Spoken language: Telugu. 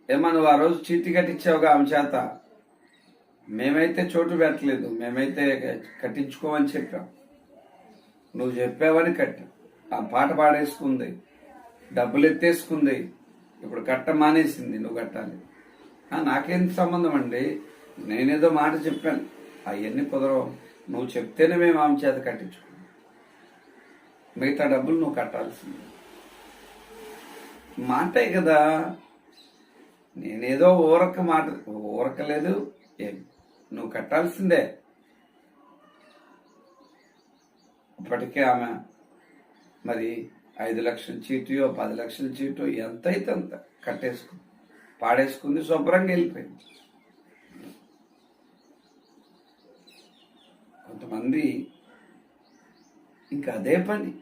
ఏమా నువ్వు ఆ రోజు చీటీ కట్టించావుగా ఆమె చేత. మేమైతే చోటు పెట్టలేదు, మేమైతే కట్టించుకోమని చెప్పాం. నువ్వు చెప్పావని కట్టాం. ఆ పాట పాడేసుకుంది, డబ్బులు ఎత్తేసుకుంది, ఇప్పుడు కట్ట మానేసింది. నువ్వు కట్టాలి. నాకేం సంబంధం అండి? నేనేదో మాట చెప్పాను, అవన్నీ కుదరవు. నువ్వు చెప్తేనే మేము ఆమె చేత కట్టించుకున్నాం. మిగతా డబ్బులు నువ్వు కట్టాల్సింది. మాటే కదా. నేనేదో మాట ఊరకలేదు. ఏం నువ్వు కట్టాల్సిందే. ఇప్పటికే ఆమె మరి 5 లక్షల చీటు 10 లక్షల చీటు ఎంత అయితే అంత కట్టేసుకుంది, పాడేసుకుంది, శుభ్రంగా వెళ్ళిపోయింది. కొంతమంది ఇంకా అదే పని.